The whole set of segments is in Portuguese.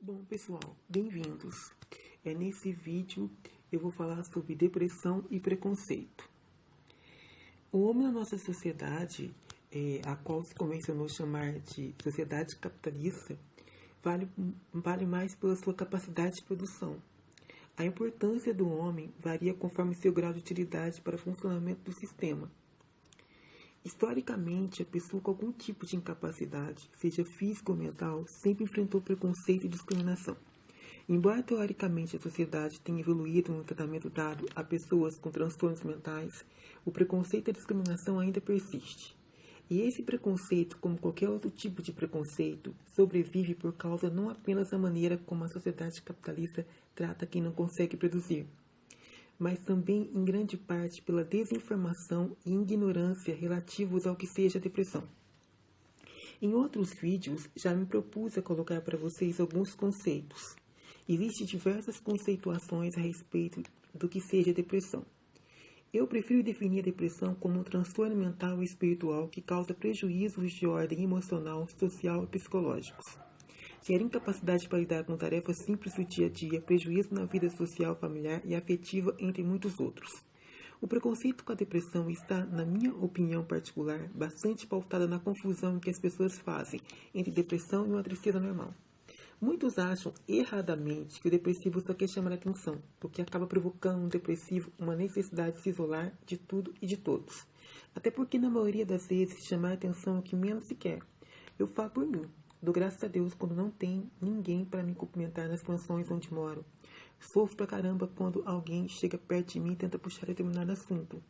Bom, pessoal, bem-vindos. Nesse vídeo eu vou falar sobre depressão e preconceito. O homem na nossa sociedade, a qual se convencionou chamar de sociedade capitalista, vale mais pela sua capacidade de produção. A importância do homem varia conforme seu grau de utilidade para o funcionamento do sistema. Historicamente, a pessoa com algum tipo de incapacidade, seja física ou mental, sempre enfrentou preconceito e discriminação. Embora teoricamente a sociedade tenha evoluído no tratamento dado a pessoas com transtornos mentais, o preconceito e a discriminação ainda persiste. E esse preconceito, como qualquer outro tipo de preconceito, sobrevive por causa não apenas da maneira como a sociedade capitalista trata quem não consegue produzir, mas também em grande parte pela desinformação e ignorância relativos ao que seja depressão. Em outros vídeos, já me propus a colocar para vocês alguns conceitos. Existem diversas conceituações a respeito do que seja depressão. Eu prefiro definir a depressão como um transtorno mental e espiritual que causa prejuízos de ordem emocional, social e psicológicos. Gera incapacidade para lidar com tarefas simples do dia a dia, prejuízo na vida social, familiar e afetiva, entre muitos outros. O preconceito com a depressão está, na minha opinião particular, bastante pautada na confusão que as pessoas fazem entre depressão e uma tristeza normal. Muitos acham, erradamente, que o depressivo só quer chamar a atenção, o que acaba provocando no depressivo uma necessidade de se isolar de tudo e de todos. Até porque, na maioria das vezes, chamar a atenção é o que menos se quer. Eu falo por mim. Dou graças a Deus quando não tem ninguém para me cumprimentar nas mansões onde moro. Sofro pra caramba quando alguém chega perto de mim e tenta puxar determinado assunto.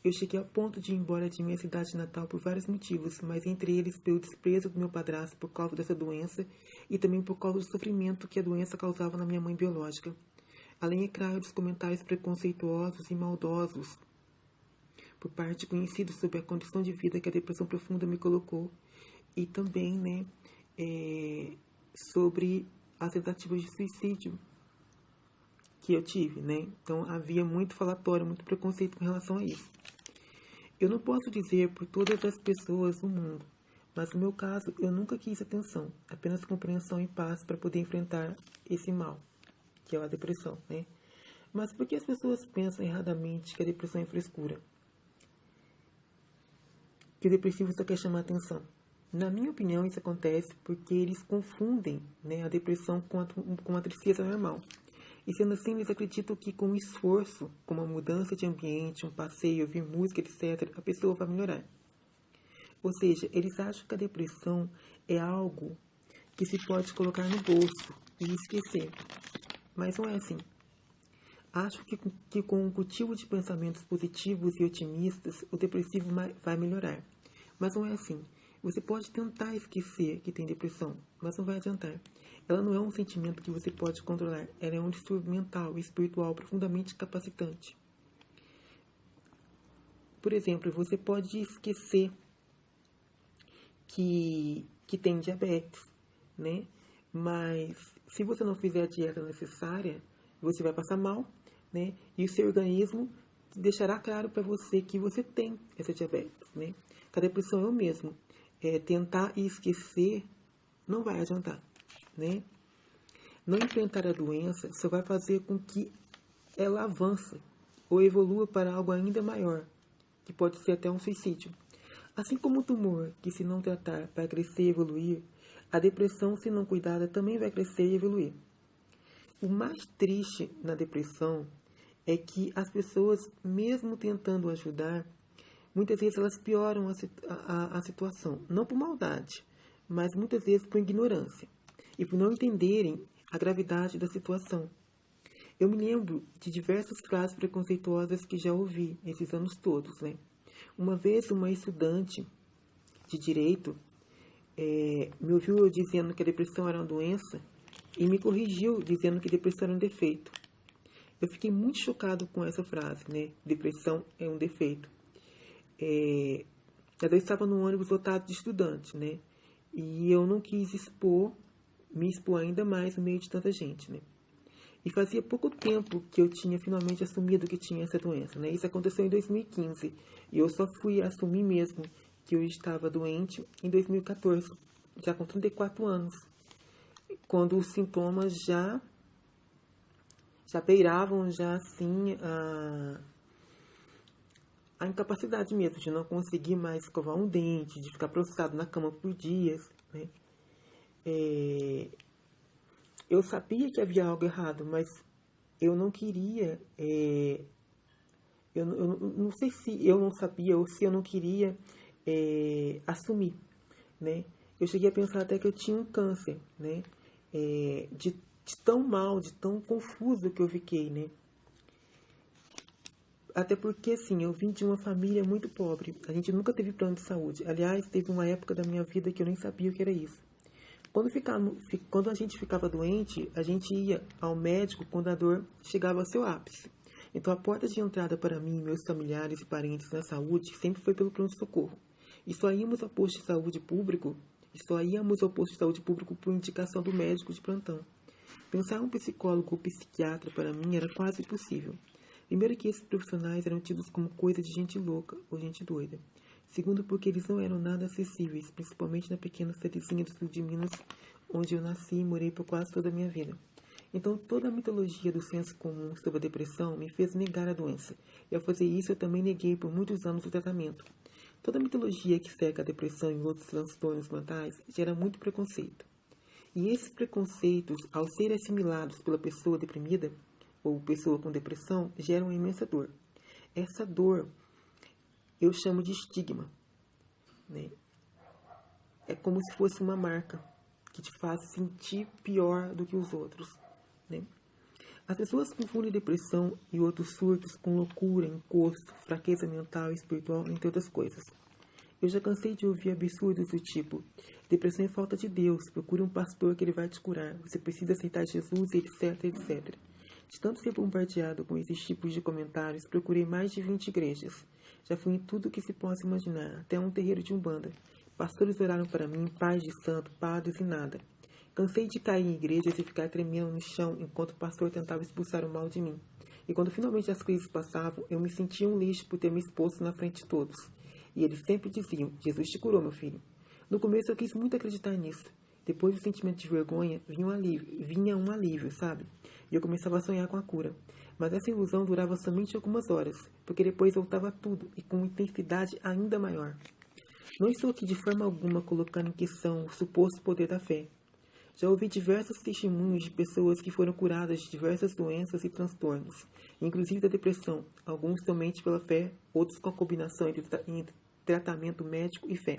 Eu cheguei ao ponto de ir embora de minha cidade natal por vários motivos, mas entre eles pelo desprezo do meu padrasto por causa dessa doença e também por causa do sofrimento que a doença causava na minha mãe biológica. Além, é claro, dos comentários preconceituosos e maldosos por parte de conhecidos sobre a condição de vida que a depressão profunda me colocou. E também, sobre as tentativas de suicídio que eu tive, Então, havia muito falatório, muito preconceito com relação a isso. Eu não posso dizer por todas as pessoas do mundo, mas no meu caso, eu nunca quis atenção, apenas compreensão e paz para poder enfrentar esse mal, que é a depressão, Mas por que as pessoas pensam erradamente que a depressão é frescura? Que o depressivo só quer chamar atenção? Na minha opinião, isso acontece porque eles confundem a depressão com a tristeza normal. E sendo assim, eles acreditam que com esforço, com uma mudança de ambiente, um passeio, ouvir música, etc., a pessoa vai melhorar. Ou seja, eles acham que a depressão é algo que se pode colocar no bolso e esquecer. Mas não é assim. Acho que com um cultivo de pensamentos positivos e otimistas, o depressivo vai melhorar. Mas não é assim. Você pode tentar esquecer que tem depressão, mas não vai adiantar. Ela não é um sentimento que você pode controlar. Ela é um distúrbio mental e espiritual profundamente capacitante. Por exemplo, você pode esquecer que tem diabetes, Mas se você não fizer a dieta necessária, você vai passar mal, E o seu organismo deixará claro para você que você tem essa diabetes, Com a depressão é o mesmo. Tentar esquecer não vai adiantar, Não enfrentar a doença só vai fazer com que ela avance ou evolua para algo ainda maior, que pode ser até um suicídio. Assim como o tumor, que se não tratar vai crescer e evoluir, a depressão, se não cuidada, também vai crescer e evoluir. O mais triste na depressão é que as pessoas, mesmo tentando ajudar, muitas vezes elas pioram a situação, não por maldade, mas muitas vezes por ignorância e por não entenderem a gravidade da situação. Eu me lembro de diversas frases preconceituosas que já ouvi esses anos todos, Uma vez uma estudante de direito me ouviu eu dizendo que a depressão era uma doença e me corrigiu dizendo que depressão era um defeito. Eu fiquei muito chocado com essa frase, Depressão é um defeito. Eu estava no ônibus lotado de estudantes, E eu não quis me expor ainda mais no meio de tanta gente, E fazia pouco tempo que eu tinha finalmente assumido que tinha essa doença, Isso aconteceu em 2015. E eu só fui assumir mesmo que eu estava doente em 2014, já com 34 anos. quando os sintomas já beiravam já assim a incapacidade mesmo de não conseguir mais escovar um dente, de ficar prostrado na cama por dias, né? Eu sabia que havia algo errado, mas eu não queria, eu não sei se eu não sabia ou se eu não queria assumir, né? Eu cheguei a pensar até que eu tinha um câncer, né? De tão mal, de tão confuso que eu fiquei, né? Até porque, assim, eu vim de uma família muito pobre. A gente nunca teve plano de saúde. Aliás, teve uma época da minha vida que eu nem sabia o que era isso. Quando a gente ficava doente, a gente ia ao médico quando a dor chegava ao seu ápice. Então, a porta de entrada para mim, meus familiares e parentes na saúde sempre foi pelo pronto-socorro. E só íamos ao posto de saúde público, por indicação do médico de plantão. Pensar um psicólogo ou psiquiatra para mim era quase impossível. Primeiro que esses profissionais eram tidos como coisa de gente louca ou gente doida. Segundo porque eles não eram nada acessíveis, principalmente na pequena cidadezinha do sul de Minas, onde eu nasci e morei por quase toda a minha vida. Então toda a mitologia do senso comum sobre a depressão me fez negar a doença. E ao fazer isso eu também neguei por muitos anos o tratamento. Toda a mitologia que cerca a depressão e outros transtornos mentais gera muito preconceito. E esses preconceitos, ao serem assimilados pela pessoa deprimida, ou pessoa com depressão, geram uma imensa dor. Essa dor eu chamo de estigma, né? É como se fosse uma marca que te faz sentir pior do que os outros, né? As pessoas confundem depressão e outros surtos com loucura, encosto, fraqueza mental e espiritual, entre outras coisas. Eu já cansei de ouvir absurdos do tipo: depressão é falta de Deus, procure um pastor que ele vai te curar, você precisa aceitar Jesus, etc, etc. De tanto ser bombardeado com esses tipos de comentários, procurei mais de 20 igrejas. Já fui em tudo que se possa imaginar, até um terreiro de umbanda. Pastores oraram para mim, pais de santo, padres e nada. Cansei de cair em igrejas e ficar tremendo no chão enquanto o pastor tentava expulsar o mal de mim. E quando finalmente as crises passavam, eu me sentia um lixo por ter me exposto na frente de todos. E eles sempre diziam: Jesus te curou, meu filho. No começo eu quis muito acreditar nisso. Depois do sentimento de vergonha, vinha um alívio, sabe? E eu começava a sonhar com a cura. Mas essa ilusão durava somente algumas horas, porque depois voltava tudo, e com intensidade ainda maior. Não estou aqui de forma alguma colocando em questão o suposto poder da fé. Já ouvi diversos testemunhos de pessoas que foram curadas de diversas doenças e transtornos, inclusive da depressão, alguns somente pela fé, outros com a combinação entre tratamento médico e fé.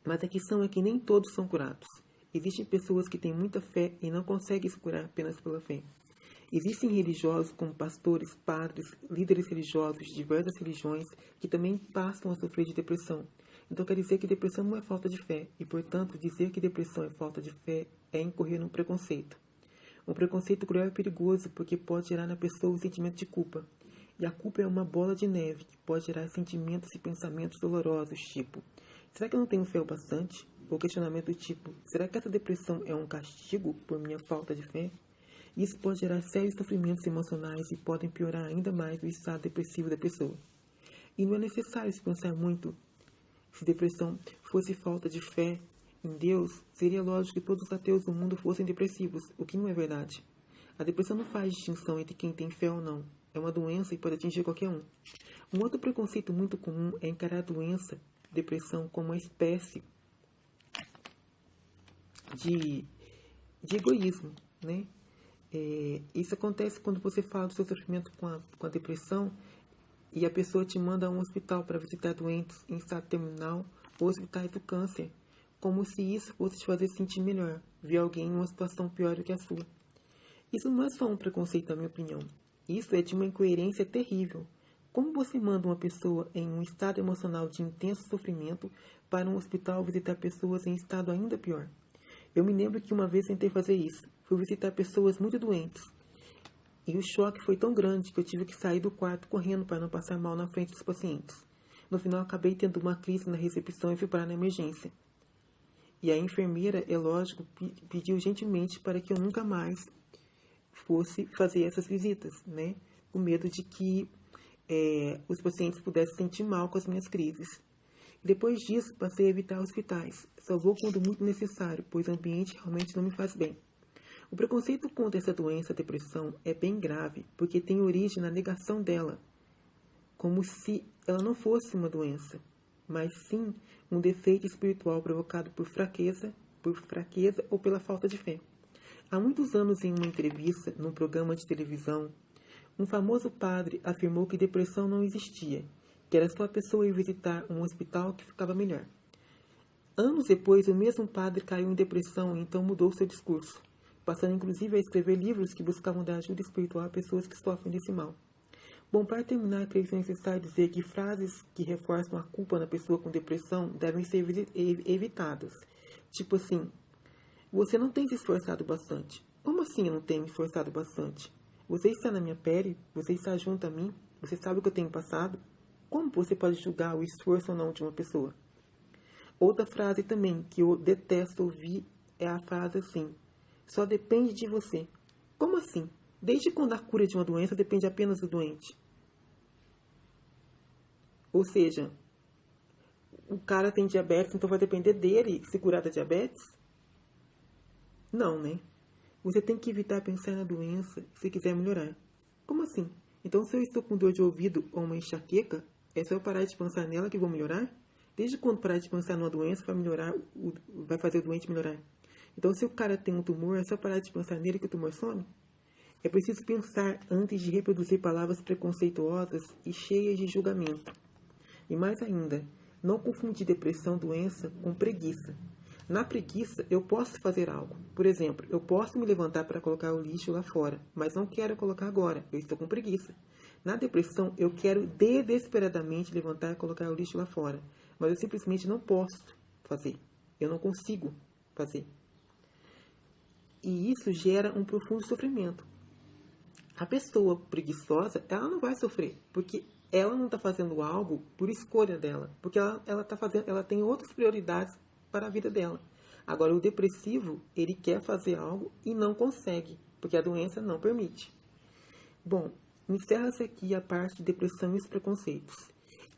Mas a questão é que nem todos são curados. Existem pessoas que têm muita fé e não conseguem se curar apenas pela fé. Existem religiosos como pastores, padres, líderes religiosos de diversas religiões que também passam a sofrer de depressão. Então quer dizer que depressão não é falta de fé e, portanto, dizer que depressão é falta de fé é incorrer num preconceito. Um preconceito cruel e perigoso porque pode gerar na pessoa o sentimento de culpa. E a culpa é uma bola de neve que pode gerar sentimentos e pensamentos dolorosos, tipo: será que eu não tenho fé o bastante? Ou questionamento do tipo: será que essa depressão é um castigo por minha falta de fé? Isso pode gerar sérios sofrimentos emocionais e podem piorar ainda mais o estado depressivo da pessoa. E não é necessário se pensar muito. Se depressão fosse falta de fé em Deus, seria lógico que todos os ateus do mundo fossem depressivos, o que não é verdade. A depressão não faz distinção entre quem tem fé ou não. É uma doença e pode atingir qualquer um. Um outro preconceito muito comum é encarar a doença, depressão, como uma espécie de egoísmo, né? Isso acontece quando você fala do seu sofrimento com a depressão e a pessoa te manda a um hospital para visitar doentes em estado terminal ou hospitais do câncer, como se isso fosse te fazer sentir melhor, ver alguém em uma situação pior do que a sua. Isso não é só um preconceito, na minha opinião. Isso é de uma incoerência terrível. Como você manda uma pessoa em um estado emocional de intenso sofrimento para um hospital visitar pessoas em estado ainda pior? Eu me lembro que uma vez tentei fazer isso. Fui visitar pessoas muito doentes. E o choque foi tão grande que eu tive que sair do quarto correndo para não passar mal na frente dos pacientes. No final, acabei tendo uma crise na recepção e fui parar na emergência. E a enfermeira, é lógico, pediu gentilmente para que eu nunca mais fosse fazer essas visitas, né? Com medo de que os pacientes pudessem sentir mal com as minhas crises. Depois disso, passei a evitar hospitais. Só vou quando muito necessário, pois o ambiente realmente não me faz bem. O preconceito contra essa doença, a depressão, é bem grave, porque tem origem na negação dela, como se ela não fosse uma doença, mas sim um defeito espiritual provocado por fraqueza ou pela falta de fé. Há muitos anos, em uma entrevista num programa de televisão, um famoso padre afirmou que depressão não existia, que era só a pessoa ir visitar um hospital que ficava melhor. Anos depois, o mesmo padre caiu em depressão e então mudou seu discurso, passando inclusive a escrever livros que buscavam dar ajuda espiritual a pessoas que sofrem desse mal. Bom, para terminar, creio que é necessário dizer que frases que reforçam a culpa na pessoa com depressão devem ser evitadas. Tipo assim, você não tem se esforçado bastante. Como assim eu não tenho me esforçado bastante? Você está na minha pele? Você está junto a mim? Você sabe o que eu tenho passado? Como você pode julgar o esforço ou não de uma pessoa? Outra frase também que eu detesto ouvir é a frase assim: só depende de você. Como assim? Desde quando a cura de uma doença depende apenas do doente? Ou seja, o cara tem diabetes, então vai depender dele se curar da diabetes? Não, né? Você tem que evitar pensar na doença se quiser melhorar. Como assim? Então, se eu estou com dor de ouvido ou uma enxaqueca, é só eu parar de pensar nela que vou melhorar? Desde quando parar de pensar numa doença vai melhorar, vai fazer o doente melhorar? Então, se o cara tem um tumor, é só parar de pensar nele que o tumor some? É preciso pensar antes de reproduzir palavras preconceituosas e cheias de julgamento. E mais ainda, não confundir depressão, doença, com preguiça. Na preguiça, eu posso fazer algo. Por exemplo, eu posso me levantar para colocar o lixo lá fora, mas não quero colocar agora, eu estou com preguiça. Na depressão, eu quero desesperadamente levantar e colocar o lixo lá fora, mas eu simplesmente não posso fazer. Eu não consigo fazer. E isso gera um profundo sofrimento. A pessoa preguiçosa, ela não vai sofrer, porque ela não está fazendo algo por escolha dela, porque ela tem outras prioridades para a vida dela. Agora, o depressivo, ele quer fazer algo e não consegue, porque a doença não permite. Bom, encerra-se aqui a parte de depressão e os preconceitos.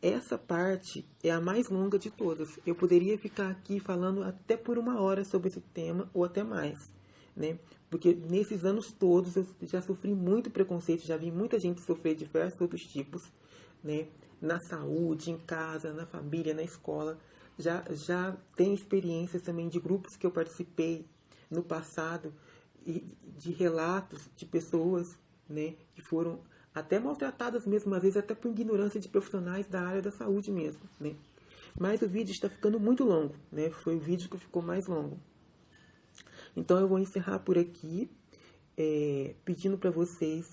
Essa parte é a mais longa de todas. Eu poderia ficar aqui falando até por 1 hora sobre esse tema, ou até mais, né? Porque nesses anos todos eu já sofri muito preconceito, já vi muita gente sofrer diversos outros tipos, né? Na saúde, em casa, na família, na escola. Já tenho experiências também de grupos que eu participei no passado, e de relatos de pessoas, né, que foram até maltratadas mesmo, às vezes até por ignorância de profissionais da área da saúde mesmo, né. Mas o vídeo está ficando muito longo, né, foi o vídeo que ficou mais longo. Então eu vou encerrar por aqui, pedindo para vocês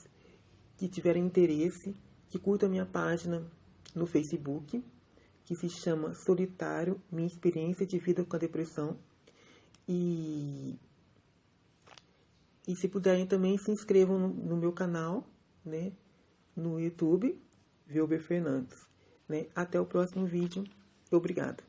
que tiverem interesse, que curtam a minha página no Facebook, que se chama Solitário, Minha Experiência de Vida com a Depressão. E se puderem também, se inscrevam no meu canal, né, no YouTube, Velber Fernandes. Né? Até o próximo vídeo. Obrigado.